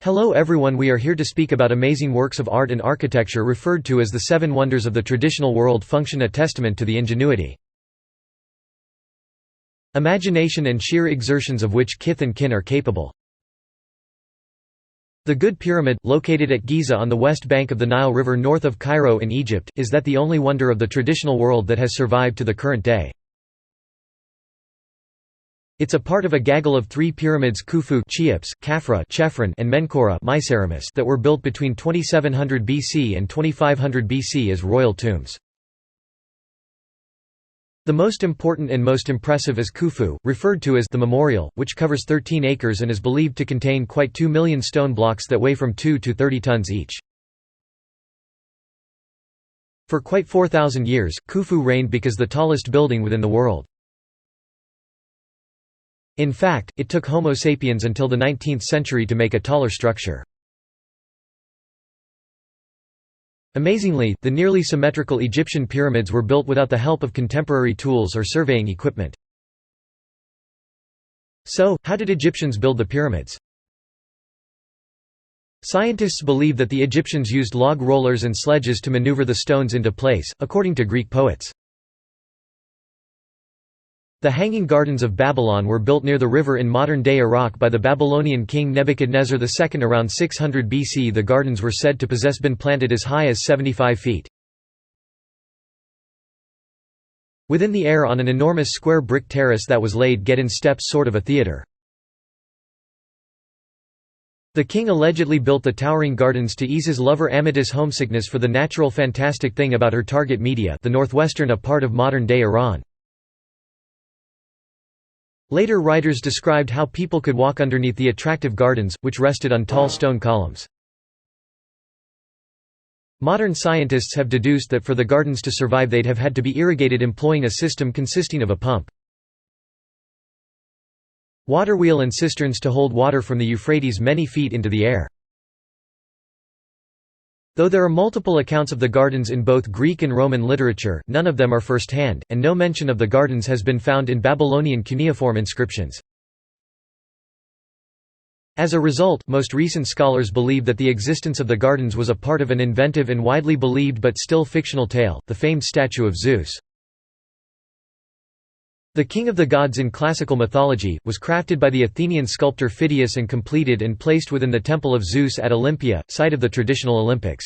Hello everyone, we are here to speak about amazing works of art and architecture referred to as the seven wonders of the traditional world function a testament to the ingenuity, imagination and sheer exertions of which kith and kin are capable. The Good Pyramid, located at Giza on the west bank of the Nile River north of Cairo in Egypt, is the only wonder of the traditional world that has survived to the current day. It's a part of a gaggle of three pyramids Khufu Cheops, Khafra Chephren, and Menkaure Myceramus that were built between 2700 BC and 2500 BC as royal tombs. The most important and most impressive is Khufu, referred to as the Memorial, which covers 13 acres and is believed to contain quite 2 million stone blocks that weigh from 2 to 30 tons each. For quite 4,000 years, Khufu reigned because the tallest building within the world. In fact, it took Homo sapiens until the 19th century to make a taller structure. Amazingly, the nearly symmetrical Egyptian pyramids were built without the help of contemporary tools or surveying equipment. So, how did Egyptians build the pyramids? Scientists believe that the Egyptians used log rollers and sledges to maneuver the stones into place, according to Greek poets. The Hanging Gardens of Babylon were built near the river in modern-day Iraq by the Babylonian king Nebuchadnezzar II around 600 BC. The gardens were said to possess been planted as high as 75 feet. Within the air on an enormous square brick terrace that was laid in steps, sort of a theater. The king allegedly built the towering gardens to ease his lover Amidus' homesickness for the natural fantastic thing about her target media, the northwestern part of modern-day Iran. Later writers described how people could walk underneath the attractive gardens, which rested on tall stone columns. Modern scientists have deduced that for the gardens to survive they'd have had to be irrigated employing a system consisting of a pump, water wheel and cisterns to hold water from the Euphrates many feet into the air. Though there are multiple accounts of the gardens in both Greek and Roman literature, none of them are first-hand, and no mention of the gardens has been found in Babylonian cuneiform inscriptions. As a result, most recent scholars believe that the existence of the gardens was a part of an inventive and widely believed but still fictional tale, the famed statue of Zeus. The king of the gods in classical mythology, was crafted by the Athenian sculptor Phidias and completed and placed within the Temple of Zeus at Olympia, site of the traditional Olympics.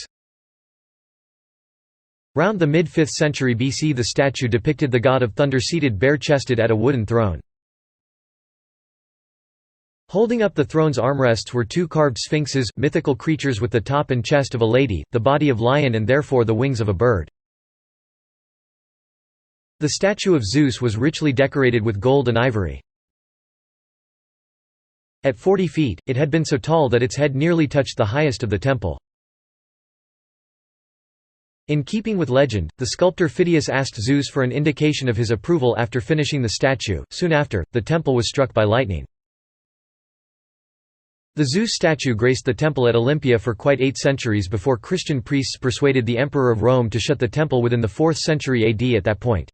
Round the mid-5th century BC the statue depicted the god of thunder seated bare-chested at a wooden throne. Holding up the throne's armrests were two carved sphinxes, mythical creatures with the top and chest of a lady, the body of lion and therefore the wings of a bird. The statue of Zeus was richly decorated with gold and ivory. At 40 feet, it had been so tall that its head nearly touched the highest of the temple. In keeping with legend, the sculptor Phidias asked Zeus for an indication of his approval after finishing the statue. Soon after, the temple was struck by lightning. The Zeus statue graced the temple at Olympia for quite 8 centuries before Christian priests persuaded the Emperor of Rome to shut the temple within the 4th century AD. At that point,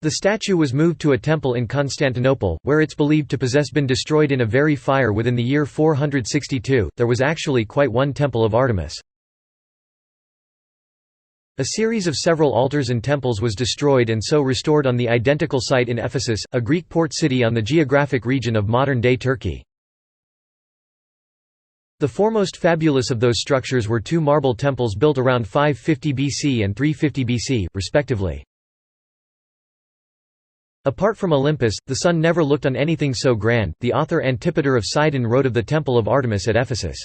the statue was moved to a temple in Constantinople, where it's believed to possess been destroyed in a very fire within the year 462. There was actually quite one temple of Artemis. A series of several altars and temples was destroyed and so restored on the identical site in Ephesus, a Greek port city on the geographic region of modern-day Turkey. The foremost fabulous of those structures were two marble temples built around 550 BC and 350 BC, respectively. Apart from Olympus, the sun never looked on anything so grand. The author Antipater of Sidon wrote of the Temple of Artemis at Ephesus.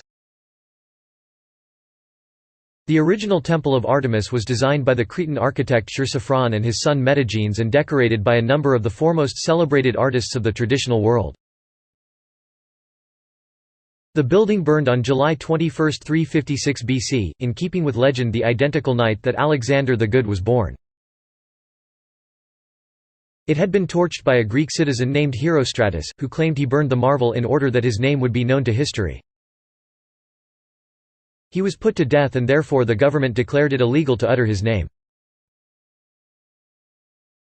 The original Temple of Artemis was designed by the Cretan architect Chersiphron and his son Metagenes and decorated by a number of the foremost celebrated artists of the traditional world. The building burned on July 21, 356 BC, in keeping with legend the identical night that Alexander the Good was born. It had been torched by a Greek citizen named Herostratus, who claimed he burned the marvel in order that his name would be known to history. He was put to death and therefore the government declared it illegal to utter his name.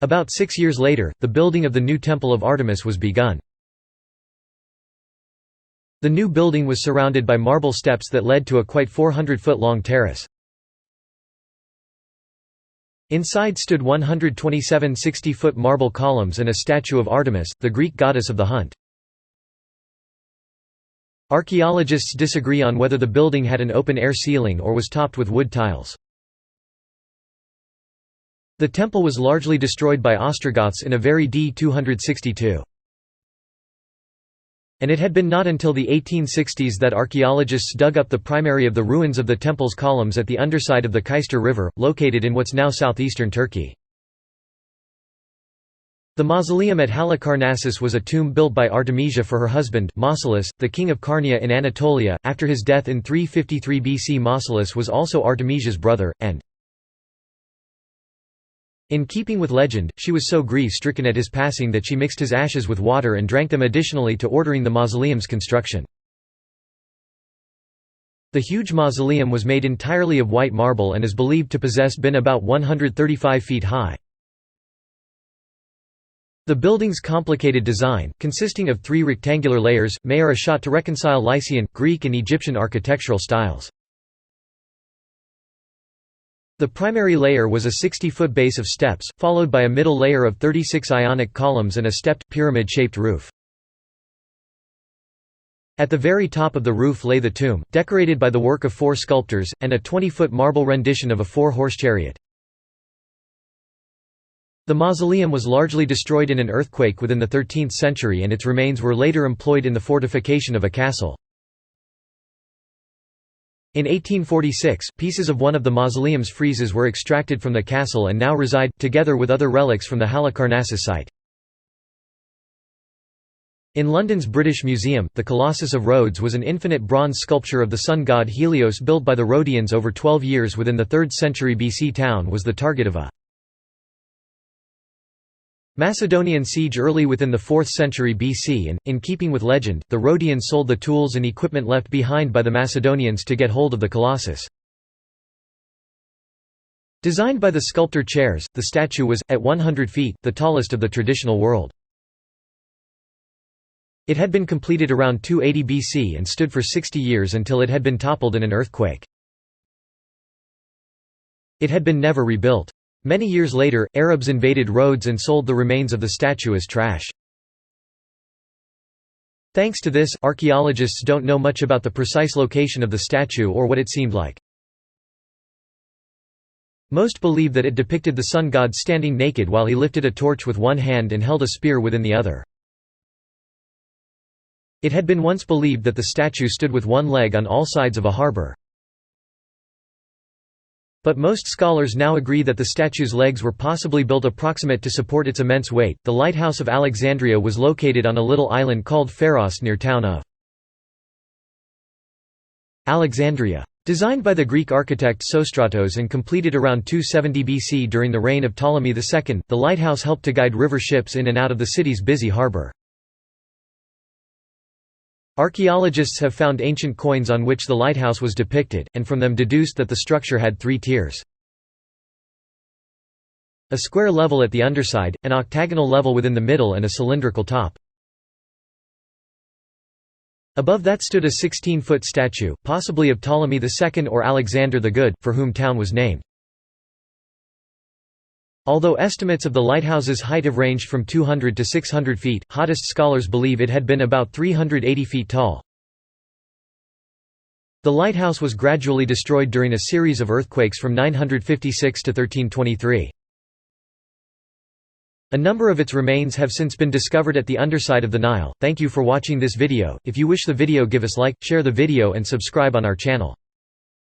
About 6 years later, the building of the new Temple of Artemis was begun. The new building was surrounded by marble steps that led to a quite 400-foot-long terrace. Inside stood 127 60-foot marble columns and a statue of Artemis, the Greek goddess of the hunt. Archaeologists disagree on whether the building had an open-air ceiling or was topped with wood tiles. The temple was largely destroyed by Ostrogoths in a very d. 262. And it had been not until the 1860s that archaeologists dug up the primary of the ruins of the temple's columns at the underside of the Cayster River, located in what's now southeastern Turkey. The mausoleum at Halicarnassus was a tomb built by Artemisia for her husband, Mausolus, the king of Carnia in Anatolia. After his death in 353 BC, Mausolus was also Artemisia's brother, and in keeping with legend, she was so grief-stricken at his passing that she mixed his ashes with water and drank them additionally to ordering the mausoleum's construction. The huge mausoleum was made entirely of white marble and is believed to possess been about 135 feet high. The building's complicated design, consisting of 3 rectangular layers, are a shot to reconcile Lycian, Greek and Egyptian architectural styles. The primary layer was a 60-foot base of steps, followed by a middle layer of 36 Ionic columns and a stepped, pyramid-shaped roof. At the very top of the roof lay the tomb, decorated by the work of 4 sculptors, and a 20-foot marble rendition of a 4-horse chariot. The mausoleum was largely destroyed in an earthquake within the 13th century, and its remains were later employed in the fortification of a castle. In 1846, pieces of one of the mausoleum's friezes were extracted from the castle and now reside, together with other relics from the Halicarnassus site. In London's British Museum, the Colossus of Rhodes was an infinite bronze sculpture of the sun god Helios built by the Rhodians over 12 years within the 3rd century BC. Town was the target of a Macedonian siege early within the 4th century BC and, in keeping with legend, the Rhodians sold the tools and equipment left behind by the Macedonians to get hold of the Colossus. Designed by the sculptor Chares, the statue was, at 100 feet, the tallest of the traditional world. It had been completed around 280 BC and stood for 60 years until it had been toppled in an earthquake. It had been never rebuilt. Many years later, Arabs invaded Rhodes and sold the remains of the statue as trash. Thanks to this, archaeologists don't know much about the precise location of the statue or what it seemed like. Most believe that it depicted the sun god standing naked while he lifted a torch with one hand and held a spear within the other. It had been once believed that the statue stood with one leg on all sides of a harbor. But most scholars now agree that the statue's legs were possibly built approximate to support its immense weight. The lighthouse of Alexandria was located on a little island called Pharos near town of Alexandria. Designed by the Greek architect Sostratos and completed around 270 BC during the reign of Ptolemy II, the lighthouse helped to guide river ships in and out of the city's busy harbor. Archaeologists have found ancient coins on which the lighthouse was depicted, and from them deduced that the structure had 3 tiers. A square level at the underside, an octagonal level within the middle and a cylindrical top. Above that stood a 16-foot statue, possibly of Ptolemy II or Alexander the Good, for whom town was named. Although estimates of the lighthouse's height have ranged from 200 to 600 feet, hottest scholars believe it had been about 380 feet tall. The lighthouse was gradually destroyed during a series of earthquakes from 956 to 1323. A number of its remains have since been discovered at the underside of the Nile. Thank you for watching this video. If you wish the video, give us like, share the video and subscribe on our channel.